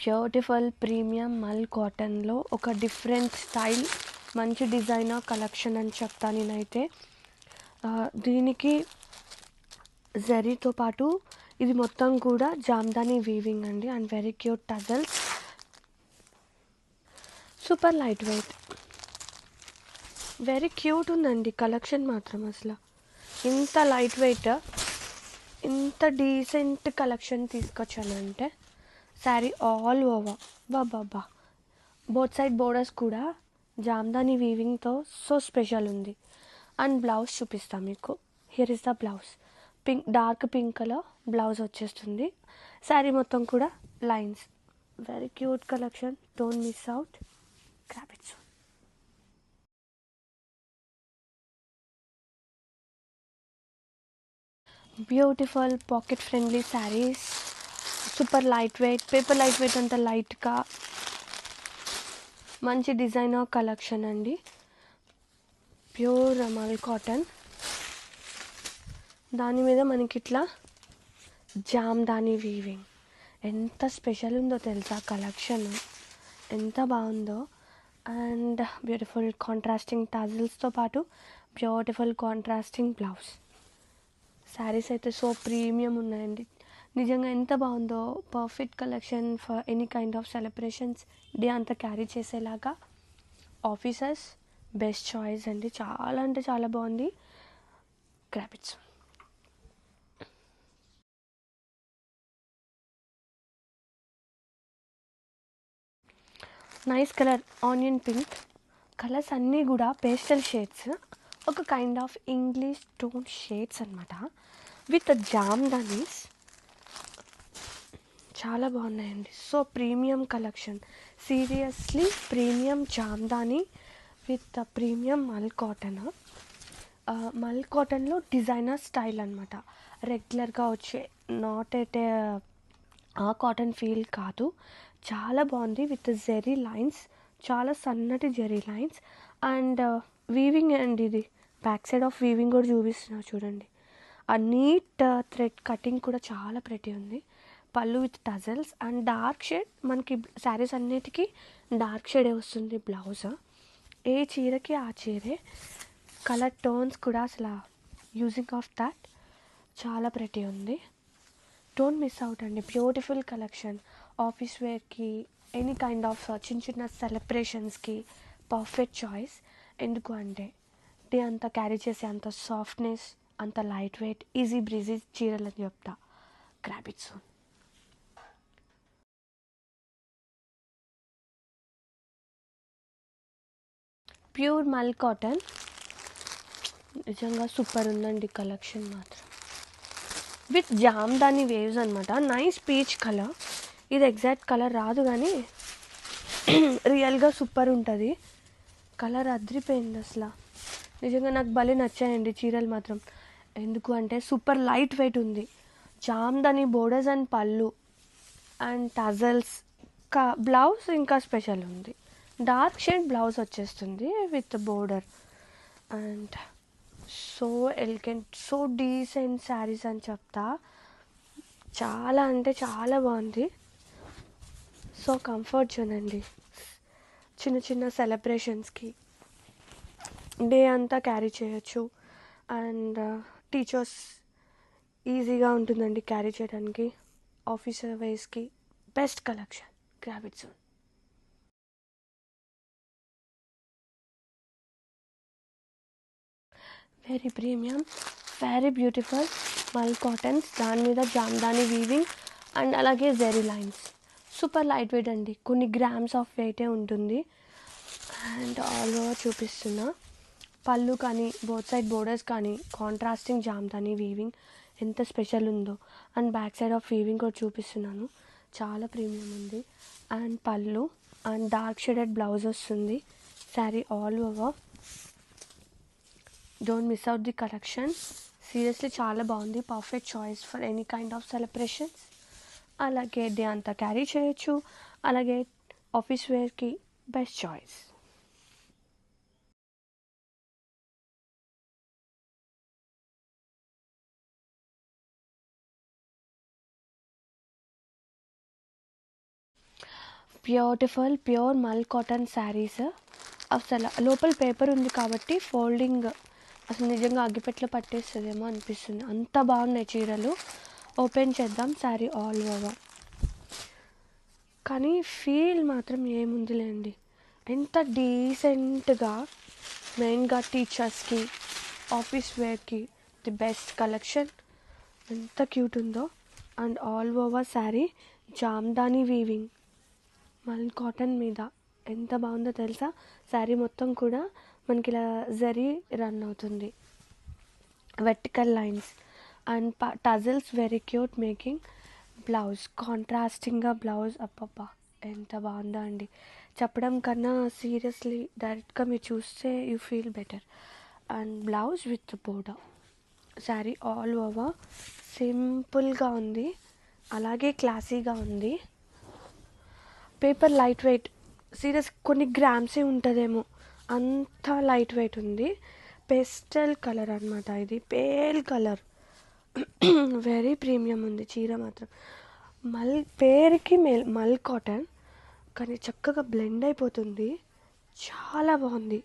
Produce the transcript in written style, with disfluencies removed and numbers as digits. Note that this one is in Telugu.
బ్యూటిఫుల్ ప్రీమియం మల్ కాటన్లో ఒక డిఫరెంట్ స్టైల్, మంచి డిజైనర్ కలెక్షన్ అని చెప్తాను నేనైతే. దీనికి జరీతో పాటు ఇది మొత్తం కూడా జామ్దాని వీవింగ్ అండి, and very cute tassels, super light weight, very cute ఉందండి కలెక్షన్ మాత్రం. అసలు ఇంత లైట్ వెయిట్, ఇంత డీసెంట్ కలెక్షన్ తీసుకొచ్చానంటే శారీ ఆల్ ఓవర్ బాబా. బోత్ సైడ్ బోర్డర్స్ కూడా జామ్దాని వీవింగ్తో సో స్పెషల్ ఉంది. అండ్ బ్లౌజ్ చూపిస్తాను మీకు. Here is the blouse. Dark pink colour blouse వచ్చేస్తుంది. శారీ మొత్తం కూడా lines, very cute collection. Don't miss out, grab it. Beautiful pocket friendly saris, super light wait, paper light weight అంత లైట్గా మంచి డిజైనర్ కలెక్షన్ అండి. ప్యూర్ మల్ కాటన్, దాని మీద మనకి ఇట్లా జామ్దాని వీవింగ్. ఎంత స్పెషల్ ఉందో తెలుసా కలెక్షన్, ఎంత బాగుందో. అండ్ బ్యూటిఫుల్ కాంట్రాస్టింగ్ టజల్స్తో పాటు బ్యూటిఫుల్ కాంట్రాస్టింగ్ బ్లౌజ్. శారీస్ అయితే సో ప్రీమియం ఉన్నాయండి, నిజంగా ఎంత బాగుందో. Perfect collection for any kind of celebrations, day అంతా క్యారీ చేసేలాగా. ఆఫీసర్స్ బెస్ట్ చాయిస్ అండి, చాలా అంటే చాలా బాగుంది. గ్రాబిట్స్. Nice colour, onion pink. Colours అన్నీ కూడా పేస్టల్ షేడ్స్, ఒక kind of English tone shades అనమాట, విత్ జామ్దానీస్. చాలా బాగున్నాయండి, so premium collection. Seriously premium Jamdani with premium mul cotton. Mul కాటన్లో డిజైనర్ స్టైల్ అనమాట, రెగ్యులర్గా వచ్చే not at a cotton feel కాదు. చాలా బాగుంది, విత్ జెరీ లైన్స్, చాలా సన్నటి జెరీ లైన్స్. అండ్ వీవింగ్ అండి, ఇది బ్యాక్ సైడ్ ఆఫ్ వీవింగ్ కూడా చూపిస్తున్నా చూడండి. ఆ నీట్ థ్రెడ్ కటింగ్ కూడా చాలా ప్రెటీ ఉంది. పళ్ళు with tassels and dark shade. మనకి శారీస్ అన్నిటికీ డార్క్ షేడే వస్తుంది బ్లౌజ్. ఏ చీరకి ఆ చీరే. కలర్ టోన్స్ కూడా అసలు యూజింగ్ ఆఫ్ దాట్ చాలా ప్రెటీ ఉంది. డోంట్ మిస్ అవుట్ అండి, బ్యూటిఫుల్ కలెక్షన్. ఆఫీస్ వేర్కి, ఎనీ కైండ్ ఆఫ్ చిన్న చిన్న సెలబ్రేషన్స్కి పర్ఫెక్ట్ చాయిస్. ఎందుకు అంటే డే అంతా క్యారీ చేసే అంత సాఫ్ట్నెస్, అంత లైట్ వెయిట్, ఈజీ బ్రీజీ చీరలు అని చెప్తా. Grab it soon. ప్యూర్ మల్ కాటన్, నిజంగా సూపర్ ఉందండి కలెక్షన్ మాత్రం. విత్ జామ్దాని వేవ్స్ అనమాట, నైస్ పీచ్ కలర్. ఇది ఎగ్జాక్ట్ కలర్ రాదు కానీ రియల్గా సూపర్ ఉంటుంది. కలర్ అదిరిపోయింది అసలు, నిజంగా నాకు భలే నచ్చాయండి చీరలు మాత్రం. ఎందుకు అంటే సూపర్ లైట్ వెయిట్ ఉంది. జామ్దాని బోర్డర్స్ అండ్ పళ్ళు అండ్ టజల్స్. బ్లౌజ్ ఇంకా స్పెషల్ ఉంది, డార్క్ షేడ్ బ్లౌజ్ వచ్చేస్తుంది with border. And so elegant, so decent saris అని చెప్తా. చాలా అంటే చాలా బాగుంది. సో కంఫర్ట్ జోన్ అండి, చిన్న చిన్న సెలబ్రేషన్స్కి డే అంతా క్యారీ చేయొచ్చు. అండ్ టీచర్స్ ఈజీగా ఉంటుందండి క్యారీ చేయడానికి. ఆఫీసర్ వేస్కి best collection. Grab it soon. Very premium, very beautiful mul cottons, దాని మీద జామ్దాని వీవింగ్ అండ్ అలాగే zari lines. Super light weight అండి, కొన్ని గ్రామ్స్ ఆఫ్ వెయిటే ఉంటుంది. అండ్ ఆల్ ఓవర్ చూపిస్తున్నా. పళ్ళు కానీ, బోత్ సైడ్ బోర్డర్స్ కానీ కాంట్రాస్టింగ్ జామ్దాని వీవింగ్ ఎంత స్పెషల్ ఉందో. And back side of weaving కూడా చూపిస్తున్నాను, చాలా ప్రీమియం ఉంది. అండ్ పళ్ళు అండ్ డార్క్ షేడెడ్ బ్లౌజ్ వస్తుంది. Sari all over. Don't miss out the collection, seriously చాలా బాగుంది. Perfect choice for any kind of celebrations. అలాగే డే అంతా క్యారీ చేయొచ్చు, అలాగే ఆఫీస్ వేర్కి బెస్ట్ చాయిస్. బ్యూటిఫుల్ ప్యూర్ మల్ కాటన్ శారీస్. అసలు లోపల పేపర్ ఉంది కాబట్టి ఫోల్డింగ్ అసలు నిజంగా అగ్గిపెట్టలో పట్టేస్తుందేమో అనిపిస్తుంది, అంత బాగున్నాయి చీరలు. ఓపెన్ చేద్దాం శారీ ఆల్ ఓవర్. కానీ ఫీల్ మాత్రం ఏముందిలేండి, ఎంత డీసెంట్గా, మెయిన్గా టీచర్స్కి, ఆఫీస్ వేర్కి ది బెస్ట్ కలెక్షన్. ఎంత క్యూట్ ఉందో. And all over sari Jamdani weaving mul cotton మీద ఎంత బాగుందో తెలుసా. శారీ మొత్తం కూడా మనకి ఇలా జరీ రన్ అవుతుంది, vertical lines and tassels very cute making. Blouse కాంట్రాస్టింగ్గా బ్లౌజ్, అబ్బబ్బా ఎంత బాగుందో అండి. చెప్పడం కన్నా సీరియస్లీ డైరెక్ట్గా మీరు చూస్తే you feel better. And blouse with border. Sari all over సింపుల్గా ఉంది, అలాగే క్లాసీగా ఉంది. పేపర్ లైట్ వెయిట్, సీరియస్ కొన్ని గ్రామ్సే ఉంటుందేమో, అంత లైట్ వెయిట్ ఉంది. పేస్టల్ కలర్ అనమాట, ఇది పేల్ కలర్. వెరీ ప్రీమియం ఉంది చీర మాత్రం. పేరుకి మల్ కాటన్, కానీ చక్కగా బ్లెండ్ అయిపోతుంది, చాలా బాగుంది.